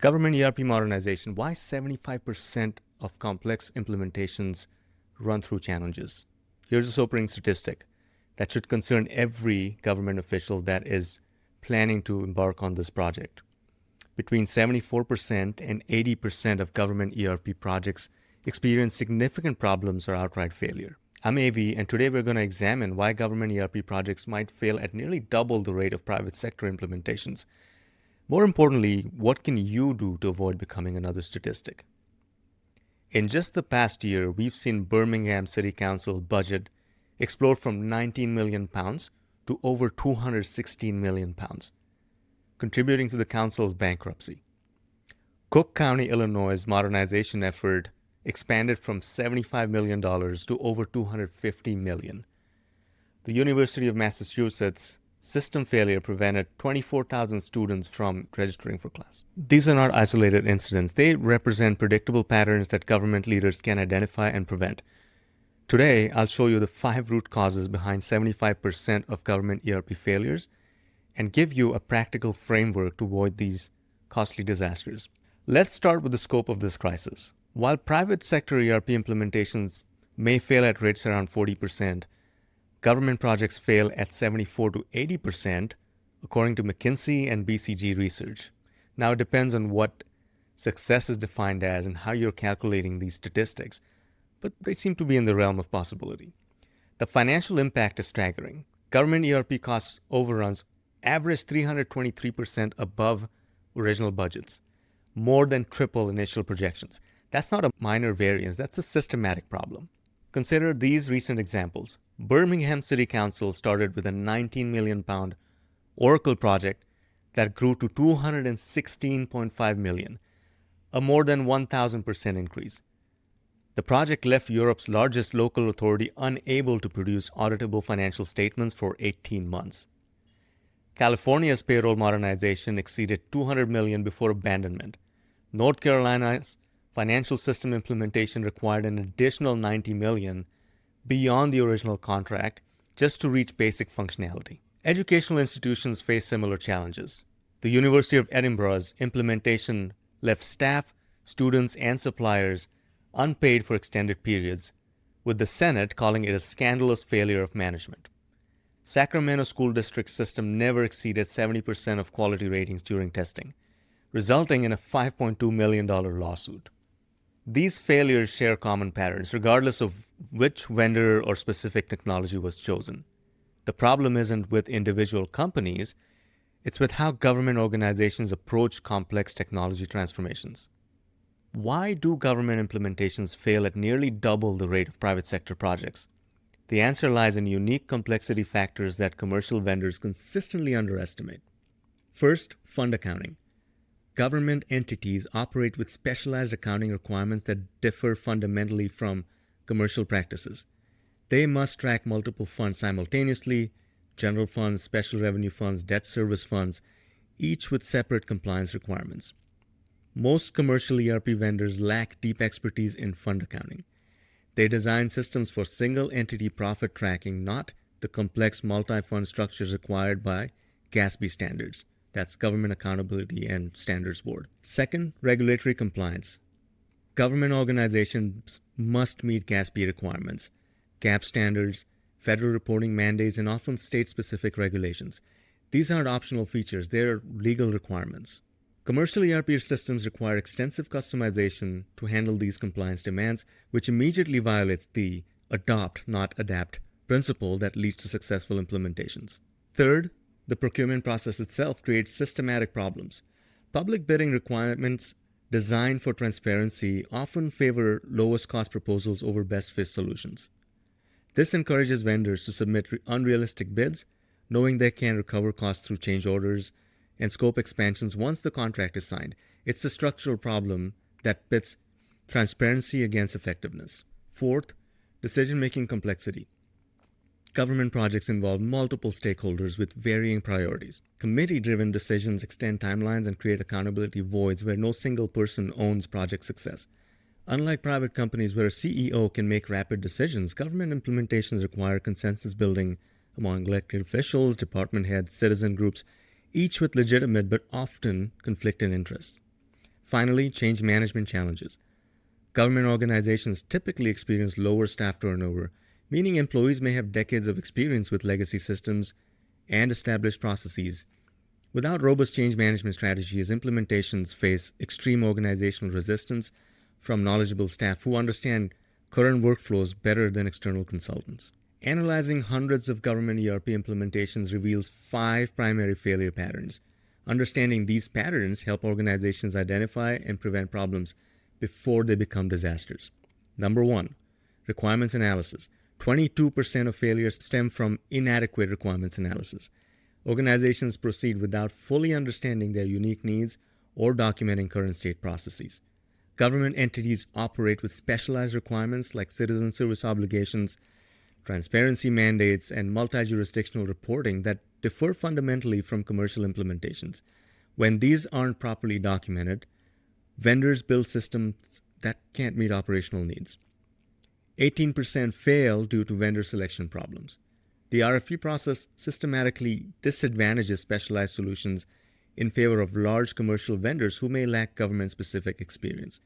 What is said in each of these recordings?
Government ERP modernization. Why 75% of complex implementations run through challenges? Here's a sobering statistic that should concern every government official that is planning to embark on this project. Between 74% and 80% of government ERP projects experience significant problems or outright failure. I'm AV, and today we're going to examine why government ERP projects might fail at nearly double the rate of private sector implementations. More importantly, what can you do to avoid becoming another statistic? In just the past year, we've seen Birmingham City Council budget explode from £19 million to over £216 million, contributing to the council's bankruptcy. Cook County, Illinois' modernization effort expanded from $75 million to over $250 million. The University of Massachusetts system failure prevented 24,000 students from registering for class. These are not isolated incidents. They represent predictable patterns that government leaders can identify and prevent. Today, I'll show you the 5 root causes behind 75% of government ERP failures and give you a practical framework to avoid these costly disasters. Let's start with the scope of this crisis. While private sector ERP implementations may fail at rates around 40%, government projects fail at 74 to 80%, according to McKinsey and BCG research. Now, it depends on what success is defined as and how you're calculating these statistics, but they seem to be in the realm of possibility. The financial impact is staggering. Government ERP costs overruns average 323% above original budgets, more than triple initial projections. That's not a minor variance, that's a systematic problem. Consider these recent examples. Birmingham City Council started with a £19 million Oracle project that grew to $216.5 million, a more than 1,000% increase. The project left Europe's largest local authority unable to produce auditable financial statements for 18 months. California's payroll modernization exceeded $200 million before abandonment. North Carolina's financial system implementation required an additional $90 million beyond the original contract just to reach basic functionality. Educational institutions face similar challenges. The University of Edinburgh's implementation left staff, students, and suppliers unpaid for extended periods, with the Senate calling it a scandalous failure of management. Sacramento School District's system never exceeded 70% of quality ratings during testing, resulting in a $5.2 million lawsuit. These failures share common patterns, regardless of which vendor or specific technology was chosen. The problem isn't with individual companies, it's with how government organizations approach complex technology transformations. Why do government implementations fail at nearly double the rate of private sector projects? The answer lies in unique complexity factors that commercial vendors consistently underestimate. First, fund accounting. Government entities operate with specialized accounting requirements that differ fundamentally from commercial practices. They must track multiple funds simultaneously: general funds, special revenue funds, debt service funds, each with separate compliance requirements. Most commercial ERP vendors lack deep expertise in fund accounting. They design systems for single entity profit tracking, not the complex multi-fund structures required by GASB standards. That's Government Accountability and Standards Board. Second, regulatory compliance. Government organizations must meet GASB requirements, GAAP standards, federal reporting mandates, and often state-specific regulations. These aren't optional features, they're legal requirements. Commercial ERP systems require extensive customization to handle these compliance demands, which immediately violates the adopt, not adapt principle that leads to successful implementations. Third, the procurement process itself creates systematic problems. Public bidding requirements designed for transparency often favor lowest cost proposals over best fit solutions. This encourages vendors to submit unrealistic bids, knowing they can recover costs through change orders and scope expansions once the contract is signed. It's a structural problem that pits transparency against effectiveness. Fourth, decision-making complexity. Government projects involve multiple stakeholders with varying priorities. Committee-driven decisions extend timelines and create accountability voids where no single person owns project success. Unlike private companies where a CEO can make rapid decisions, government implementations require consensus building among elected officials, department heads, citizen groups, each with legitimate but often conflicting interests. Finally, change management challenges. Government organizations typically experience lower staff turnover, meaning employees may have decades of experience with legacy systems and established processes. Without robust change management strategies, implementations face extreme organizational resistance from knowledgeable staff who understand current workflows better than external consultants. Analyzing hundreds of government ERP implementations reveals 5 primary failure patterns. Understanding these patterns help organizations identify and prevent problems before they become disasters. Number 1, requirements analysis. 22% of failures stem from inadequate requirements analysis. Organizations proceed without fully understanding their unique needs or documenting current state processes. Government entities operate with specialized requirements like citizen service obligations, transparency mandates, and multi-jurisdictional reporting that differ fundamentally from commercial implementations. When these aren't properly documented, vendors build systems that can't meet operational needs. 18% fail due to vendor selection problems. The RFP process systematically disadvantages specialized solutions in favor of large commercial vendors who may lack government-specific experience.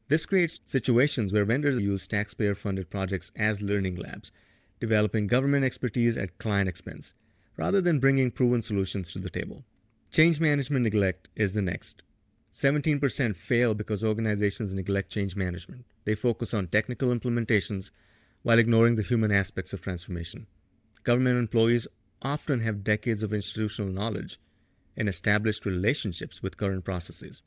This creates situations where vendors use taxpayer-funded projects as learning labs, developing government expertise at client expense, rather than bringing proven solutions to the table. Change management neglect is the next. 17% fail because organizations neglect change management. They focus on technical implementations while ignoring the human aspects of transformation. Government employees often have decades of institutional knowledge and established relationships with current processes.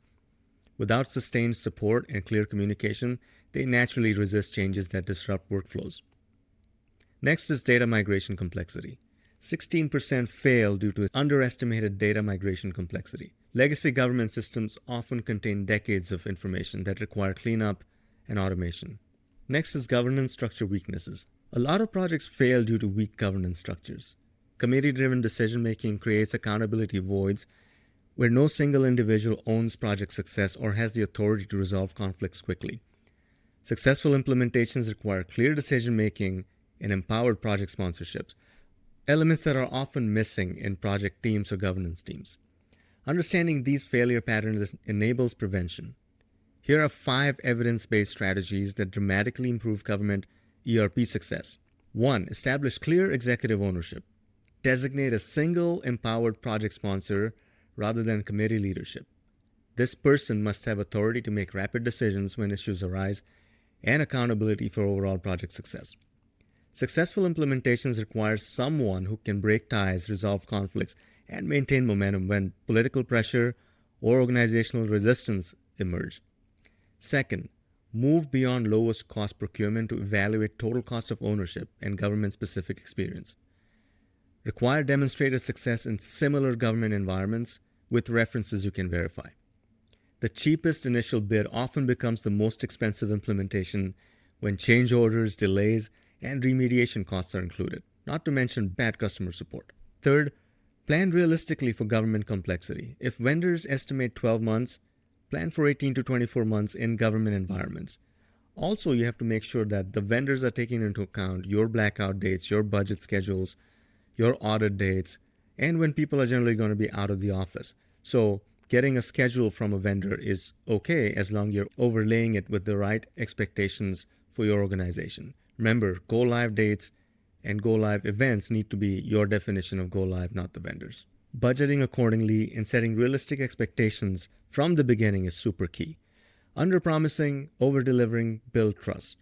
Without sustained support and clear communication, they naturally resist changes that disrupt workflows. Next is data migration complexity. 16% fail due to underestimated data migration complexity. Legacy government systems often contain decades of information that require cleanup and automation. Next is governance structure weaknesses. A lot of projects fail due to weak governance structures. Committee-driven decision-making creates accountability voids where no single individual owns project success or has the authority to resolve conflicts quickly. Successful implementations require clear decision-making and empowered project sponsorships, elements that are often missing in project teams or governance teams. Understanding these failure patterns enables prevention. Here are 5 evidence-based strategies that dramatically improve government ERP success. 1. Establish clear executive ownership. Designate a single empowered project sponsor rather than committee leadership. This person must have authority to make rapid decisions when issues arise and accountability for overall project success. Successful implementations require someone who can break ties, resolve conflicts, and maintain momentum when political pressure or organizational resistance emerge. Second, move beyond lowest cost procurement to evaluate total cost of ownership and government-specific experience. Require demonstrated success in similar government environments with references you can verify. The cheapest initial bid often becomes the most expensive implementation when change orders, delays, and remediation costs are included, not to mention bad customer support. Third, plan realistically for government complexity. If vendors estimate 12 months, plan for 18 to 24 months in government environments. Also, you have to make sure that the vendors are taking into account your blackout dates, your budget schedules, your audit dates, and when people are generally going to be out of the office. So getting a schedule from a vendor is okay as long as you're overlaying it with the right expectations for your organization. Remember, go live dates and go live events need to be your definition of go live, not the vendors. Budgeting accordingly and setting realistic expectations from the beginning is super key. Under-promising, over-delivering build trust.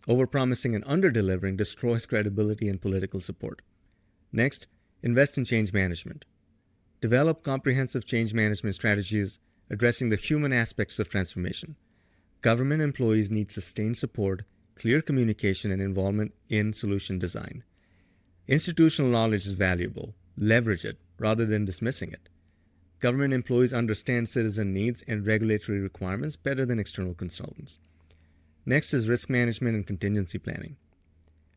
Over-promising and under-delivering destroys credibility and political support. Next, invest in change management. Develop comprehensive change management strategies addressing the human aspects of transformation. Government employees need sustained support, clear communication, and involvement in solution design. Institutional knowledge is valuable. Leverage it rather than dismissing it. Government employees understand citizen needs and regulatory requirements better than external consultants. Next is risk management and contingency planning.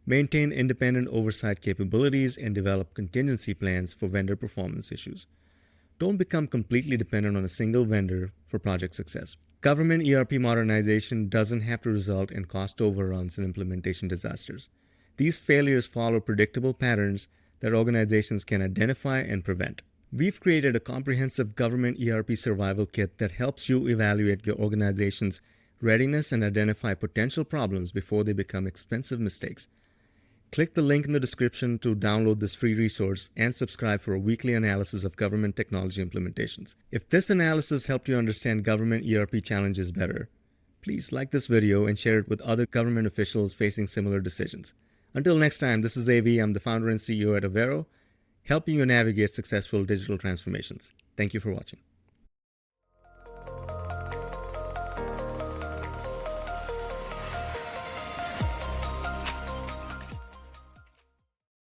Maintain independent oversight capabilities and develop contingency plans for vendor performance issues. Don't become completely dependent on a single vendor for project success. Government ERP modernization doesn't have to result in cost overruns and implementation disasters. These failures follow predictable patterns that organizations can identify and prevent. We've created a comprehensive government ERP survival kit that helps you evaluate your organization's readiness and identify potential problems before they become expensive mistakes. Click the link in the description to download this free resource and subscribe for a weekly analysis of government technology implementations. If this analysis helped you understand government ERP challenges better, please like this video and share it with other government officials facing similar decisions. Until next time, this is AV. I'm the founder and CEO at Avero, helping you navigate successful digital transformations. Thank you for watching.